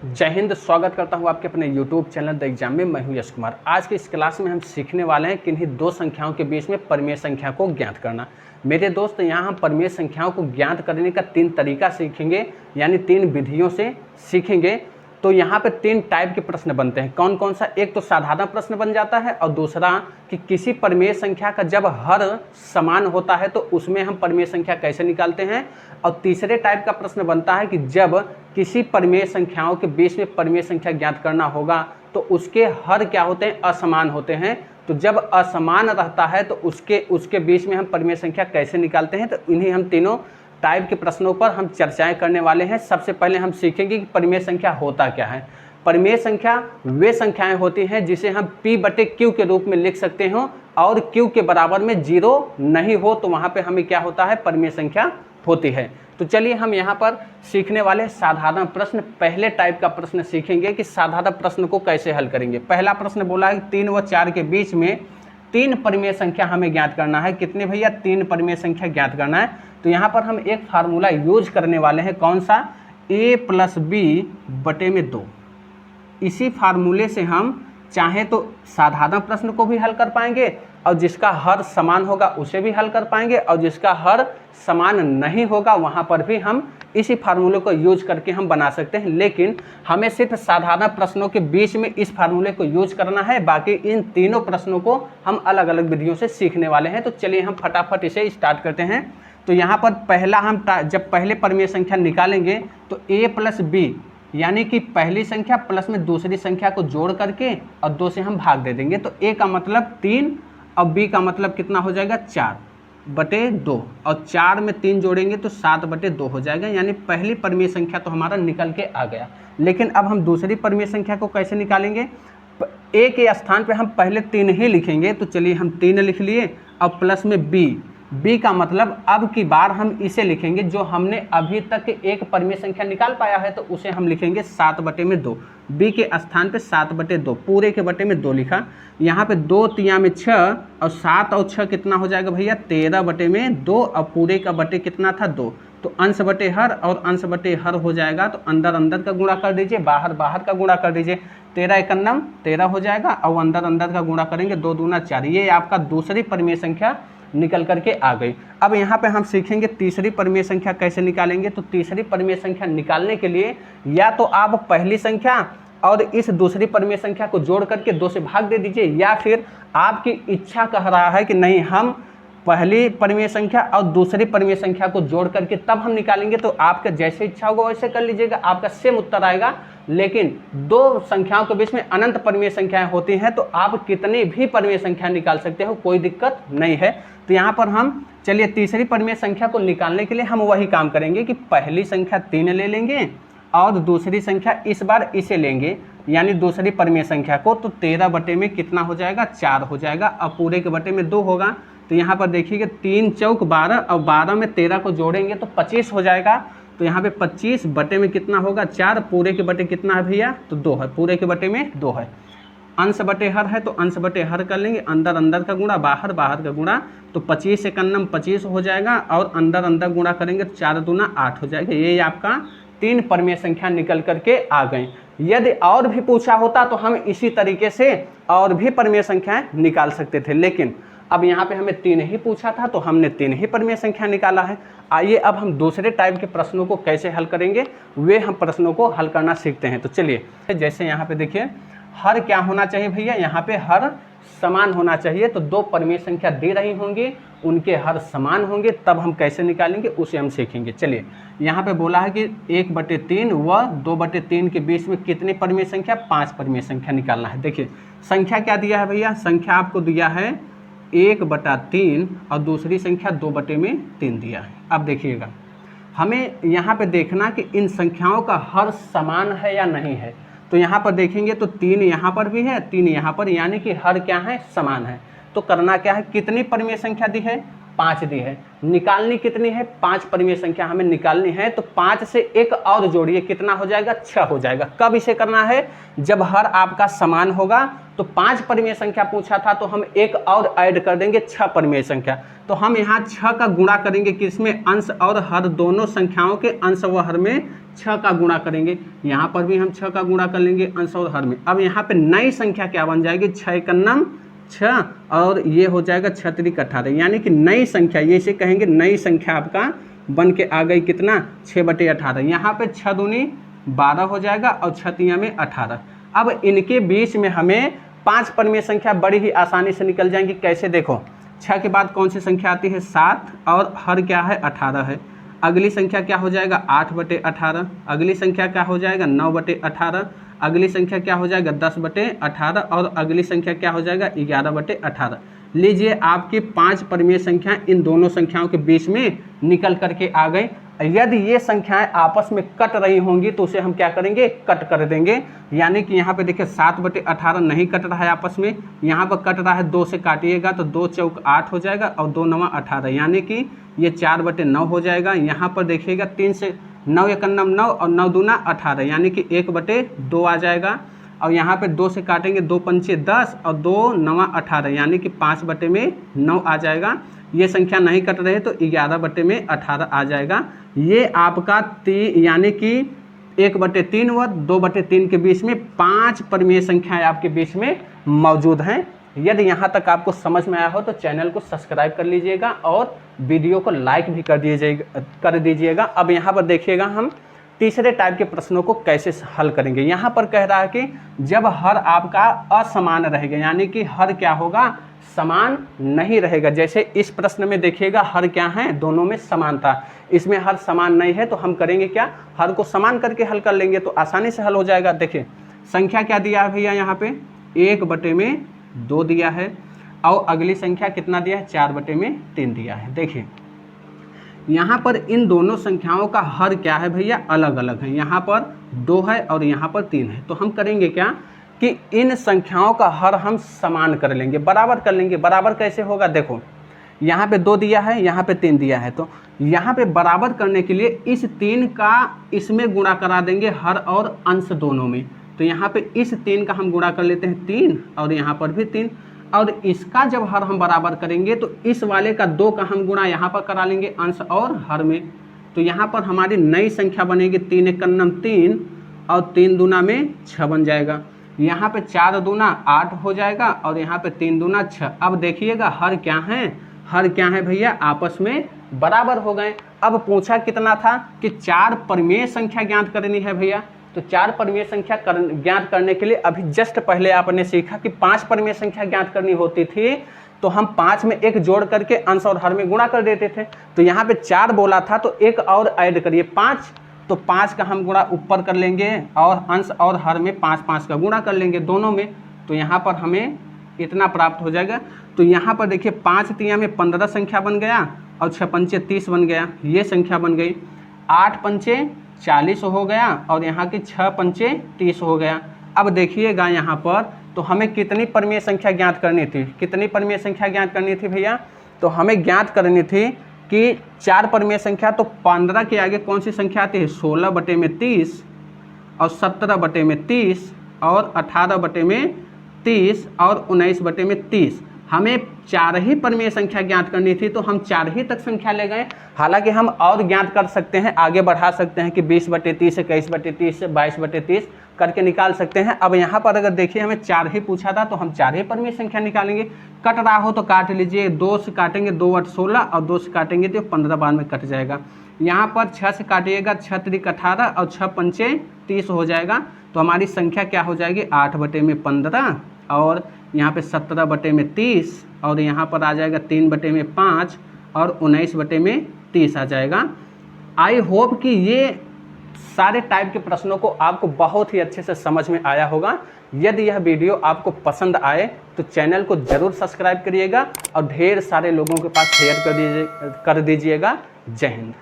जय हिंद। स्वागत करता हूं आपके अपने YouTube चैनल द एग्जाम में। मैं हूं यश कुमार। आज के इस क्लास में हम सीखने वाले हैं किन्हीं दो संख्याओं के बीच में परिमेय संख्या को ज्ञात करना। मेरे दोस्त, यहां हम परिमेय संख्याओं को ज्ञात करने का 3 तरीका सीखेंगे, यानी 3 विधियों से सीखेंगे। तो यहाँ पे 3 टाइप के प्रश्न बनते हैं। कौन कौन सा? एक तो साधारण प्रश्न बन जाता है, और दूसरा कि किसी परिमेय संख्या का जब हर समान होता है तो उसमें हम परिमेय संख्या कैसे निकालते हैं, और तीसरे टाइप का प्रश्न बनता है कि जब किसी परिमेय संख्याओं के बीच में परिमेय संख्या ज्ञात करना होगा तो उसके हर क्या होते हैं? असमान होते हैं। तो जब असमान रहता है तो उसके बीच में हम परिमेय संख्या कैसे निकालते हैं। तो इन्हीं हम तीनों टाइप के प्रश्नों पर हम चर्चाएं करने वाले हैं। सबसे पहले हम सीखेंगे कि परिमेय संख्या होता क्या है। परिमेय संख्या वे संख्याएं होती हैं जिसे हम P/Q के रूप में लिख सकते हो, और Q के बराबर में 0 नहीं हो तो वहां पे हमें क्या होता है? परिमेय संख्या होती है। तो चलिए हम यहाँ पर सीखने वाले साधारण प्रश्न, पहले टाइप का प्रश्न सीखेंगे कि साधारण प्रश्न को कैसे हल करेंगे। पहला प्रश्न बोला है 3 व 4 के बीच में 3 परिमेय संख्या हमें ज्ञात करना है। कितने भैया? 3 परिमेय संख्या ज्ञात करना है। तो यहाँ पर हम एक फार्मूला यूज करने वाले हैं। कौन सा? a+b/2। इसी फार्मूले से हम चाहे तो साधारण प्रश्न को भी हल कर पाएंगे, और जिसका हर समान होगा उसे भी हल कर पाएंगे, और जिसका हर समान नहीं होगा वहाँ पर भी हम इसी फार्मूले को यूज करके हम बना सकते हैं। लेकिन हमें सिर्फ साधारण प्रश्नों के बीच में इस फार्मूले को यूज करना है। बाकी इन तीनों प्रश्नों को हम अलग अलग विधियों से सीखने वाले हैं। तो चलिए हम फटाफट इसे स्टार्ट करते हैं। तो यहाँ पर पहला हम जब पहले परिमेय संख्या निकालेंगे तो a+b, यानी कि पहली संख्या प्लस में दूसरी संख्या को जोड़ करके और 2 से हम भाग दे देंगे। तो a का मतलब 3 और b का मतलब कितना हो जाएगा? 4/2, और 4 में 3 जोड़ेंगे तो 7/2 हो जाएगा। यानी पहली परिमेय संख्या तो हमारा निकल के आ गया। लेकिन अब हम दूसरी परिमेय संख्या को कैसे निकालेंगे? a के स्थान पे हम पहले 3 ही लिखेंगे। तो चलिए हम 3 लिख लिए, और प्लस में b का मतलब अब की बार हम इसे लिखेंगे जो हमने अभी तक एक परिमेय संख्या निकाल पाया है, तो उसे हम लिखेंगे 7/2। b के स्थान पे 7/2, पूरे के बटे में 2 लिखा। यहाँ पे 2 तिया में 6, और 7 और 6 कितना हो जाएगा भैया? 13/2, और पूरे का बटे कितना था? 2। तो अंश बटे हर और अंश बटे हर हो जाएगा। तो अंदर अंदर का गुणा कर दीजिए, बाहर बाहर का गुणा कर दीजिए। 13 एकन्नम 13 हो जाएगा, और अंदर अंदर का गुणा करेंगे 2 दूना 4। ये आपका दूसरी परिमेय संख्या निकल करके आ गई। अब यहाँ पे हम सीखेंगे तीसरी परिमेय संख्या कैसे निकालेंगे। तो तीसरी परिमेय संख्या निकालने के लिए या तो आप पहली संख्या और इस दूसरी परिमेय संख्या को जोड़ करके 2 से भाग दे दीजिए, या फिर आपकी इच्छा कह रहा है कि नहीं, हम पहली परिमेय संख्या और दूसरी परिमेय संख्या को जोड़ करके तब हम निकालेंगे, तो आपका जैसे इच्छा होगा वैसे कर लीजिएगा, आपका सेम उत्तर आएगा। लेकिन 2 संख्याओं के बीच में अनंत परिमेय संख्याएं होती हैं, तो आप कितनी भी परिमेय संख्या निकाल सकते हो, कोई दिक्कत नहीं है। तो यहाँ पर हम चलिए तीसरी परिमेय संख्या को निकालने के लिए हम वही काम करेंगे कि पहली संख्या 3 ले लेंगे और दूसरी संख्या इस बार इसे लेंगे, यानी दूसरी परिमेय संख्या को। तो 13 बटे में कितना हो जाएगा? 4 हो जाएगा, और पूरे के बटे में 2 होगा। तो यहाँ पर देखिएगा 3 चौक 12, और 12 में 13 को जोड़ेंगे तो 25 हो जाएगा। तो यहाँ पे 25 बटे में कितना होगा? 4, पूरे के बटे कितना है भैया? तो 2 है, पूरे के बटे में 2 है। अंश बटे हर है तो अंश बटे हर कर लेंगे, अंदर अंदर का गुणा बाहर बाहर का गुणा। तो 25 एकन्नम 25 हो जाएगा, और अंदर अंदर गुणा करेंगे तो 4 दूना 8 हो जाएगा। ये आपका 3 परिमेय संख्या निकल करके आ गए। यदि और भी पूछा होता तो हम इसी तरीके से और भी परिमेय संख्याएं निकाल सकते थे, लेकिन अब यहाँ पे हमें 3 ही पूछा था तो हमने 3 ही परिमेय संख्या निकाला है। आइए अब हम दूसरे टाइप के प्रश्नों को कैसे हल करेंगे, वे हम प्रश्नों को हल करना सीखते हैं। तो चलिए, जैसे यहाँ पे देखिए, हर क्या होना चाहिए भैया? यहाँ पे हर समान होना चाहिए। तो 2 परिमेय संख्या दे रही होंगी, उनके हर समान होंगे, तब हम कैसे निकालेंगे उसे हम सीखेंगे। चलिए, यहाँ पे बोला है कि 1/3 व 2/3 के बीच में कितनी परिमेय संख्या? 5 परिमेय संख्या निकालना है। देखिए संख्या क्या दिया है भैया? संख्या आपको दिया है 1/3, और दूसरी संख्या 2/3 दिया है। अब देखिएगा, हमें यहाँ पे देखना कि इन संख्याओं का हर समान है या नहीं है। तो यहाँ पर देखेंगे तो 3 यहाँ पर भी है, 3 यहाँ पर, यानी कि हर क्या है? समान है। तो करना क्या है? कितनी परिमेय संख्या दी है? 5 दी है। निकालनी कितनी है? 5 परिमेय संख्या हमें निकालनी है, तो 5 से एक और जोड़िए, कितना हो जाएगा? 6 हो जाएगा। कब इसे करना है? जब हर आपका समान होगा। तो 5 परिमेय संख्या पूछा था, तो हम एक और ऐड कर देंगे 6 परिमेय संख्या। तो हम यहाँ 6 का गुणा करेंगे, किसमें? अंश और हर दोनों संख्याओं के अंश व हर में 6 का गुणा करेंगे। यहाँ पर भी हम 6 का गुणा कर लेंगे अंश और हर में। अब यहाँ पे नई संख्या क्या बन जाएगी? 6 × 9 6 और ये हो जाएगा 6 × 3 = 18, यानी कि नई संख्या, ये इसे कहेंगे नई संख्या आपका बन के आ गई कितना? 6/18। यहाँ पे 6 दूनी 12 हो जाएगा और 6 तिया में 18। अब इनके बीच में हमें 5 परिमेय संख्या बड़ी ही आसानी से निकल जाएंगी। कैसे? देखो, 6 के बाद कौन सी संख्या आती है? 7 और हर क्या है? 18 है। अगली संख्या क्या हो जाएगा? 8/18। अगली संख्या क्या हो जाएगा? 9/18। अगली संख्या क्या हो जाएगा? 10/18 और अगली संख्या क्या हो जाएगा? 11/18। लीजिए, आपकी 5 परिमेय संख्या इन दोनों संख्याओं के बीच में निकल करके आ गई। यदि ये संख्याएं आपस में कट रही होंगी तो उसे हम क्या करेंगे? कट कर देंगे। यानी कि यहाँ पे देखिए 7/18 नहीं कट रहा है आपस में, यहाँ पर कट रहा है, 2 से काटिएगा तो 2 चौक 8 हो जाएगा और 2 9 18, यानी कि ये 4/9 हो जाएगा। यहाँ पर देखिएगा 3 से 9 × 9 9 और 9 दूना 18, यानी कि 1/2 आ जाएगा। और यहाँ पे 2 से काटेंगे, 2 पंचे 10 और 2 9 18, यानी कि 5/9 आ जाएगा। ये संख्या नहीं कट रहे तो 11/18 आ जाएगा। ये आपका यानी कि 1/3 व 2/3 के बीच में 5 परिमेय संख्याएं आपके बीच में मौजूद हैं। यदि यहाँ तक आपको समझ में आया हो तो चैनल को सब्सक्राइब कर लीजिएगा और वीडियो को लाइक भी कर दीजिएगा। अब यहाँ पर देखिएगा हम तीसरे टाइप के प्रश्नों को कैसे हल करेंगे। यहाँ पर कह रहा है कि जब हर आपका असमान रहेगा, यानी कि हर क्या होगा? समान नहीं रहेगा। जैसे इस प्रश्न में देखिएगा हर क्या है? दोनों में समानता। इसमें हर समान नहीं है तो हम करेंगे क्या? हर को समान करके हल कर लेंगे तो आसानी से हल हो जाएगा। देखिए संख्या क्या दिया है भैया? यहाँ पे 1/2 दिया है और अगली संख्या कितना दिया है? 4/3 दिया है। देखिए यहाँ पर इन दोनों संख्याओं का हर क्या है भैया? अलग अलग है। यहाँ पर 2 है और यहाँ पर 3 है। तो हम करेंगे क्या कि इन संख्याओं का हर हम समान कर लेंगे, बराबर कर लेंगे। बराबर कैसे होगा? देखो, यहाँ पे 2 दिया है, यहाँ पे 3 दिया है, तो यहाँ पे बराबर करने के लिए इस 3 का इसमें गुणा करा देंगे, हर और अंश दोनों में। तो यहाँ पे इस 3 का हम गुणा कर लेते हैं 3 और यहाँ पर भी 3, और इसका जब हर हम बराबर करेंगे तो इस वाले का 2 का हम गुणा यहाँ पर करा लेंगे अंश और हर में। तो यहाँ पर हमारी नई संख्या बनेगी 3 × 9 3 और 3 दूना में 6 बन जाएगा। यहाँ पे 4 दूना 8 हो जाएगा और यहाँ पे 3 दूना 6। अब देखिएगा हर क्या है? हर क्या है भैया? आपस में बराबर हो गए। अब पूछा कितना था कि 4 परिमेय संख्या ज्ञात करनी है भैया। तो 4 परिमेय संख्या ज्ञात करने के लिए अभी जस्ट पहले आपने सीखा कि 5 परिमेय संख्या ज्ञात करनी होती थी, तो हम 5 में 1 जोड़ करके अंश और हर में गुणा कर देते थे। तो यहाँ पे 4 बोला था तो 1 और ऐड करिए 5, तो 5 का हम गुणा ऊपर कर लेंगे और अंश और हर में 5 का गुणा कर लेंगे दोनों में। तो यहाँ पर हमें इतना प्राप्त हो जाएगा। तो यहाँ पर देखिए 5 तिया में 15 संख्या बन गया और 6 पंचे 30 बन गया, ये संख्या बन गई। 8 पंचे 40 हो गया और यहाँ के 6 पंचे 30 हो गया। अब देखिएगा यहाँ पर तो हमें कितनी परिमेय संख्या ज्ञात करनी थी? कितनी परिमेय संख्या ज्ञात करनी थी भैया? तो हमें ज्ञात करनी थी कि 4 परिमेय संख्या, तो 15 के आगे कौन सी संख्या आती है? 16/30 और 17/30 और 18/30 और 19/30। हमें 4 ही परिमेय संख्या ज्ञात करनी थी तो हम 4 ही तक संख्या ले गए। हालांकि हम और ज्ञात कर सकते हैं, आगे बढ़ा सकते हैं कि 20/30, 21/30, 22/30 करके निकाल सकते हैं। अब यहाँ पर अगर देखिए हमें 4 ही पूछा था तो हम 4 ही परिमेय संख्या निकालेंगे। कट रहा हो तो काट लीजिए, 2 से काटेंगे 2 × 8 16 और 2 से काटेंगे तो 15 बार में कट जाएगा। यहाँ पर 6 से काटिएगा, 6 × 3 = 18 और 6 पंचे 30 हो जाएगा। तो हमारी संख्या क्या हो जाएगी? 8/15 और यहाँ पे 17/30 और यहाँ पर आ जाएगा 3/5 और 19/30 आ जाएगा। आई होप कि ये सारे टाइप के प्रश्नों को आपको बहुत ही अच्छे से समझ में आया होगा। यदि यह वीडियो आपको पसंद आए तो चैनल को ज़रूर सब्सक्राइब करिएगा और ढेर सारे लोगों के पास शेयर कर दीजिएगा। जय हिंद।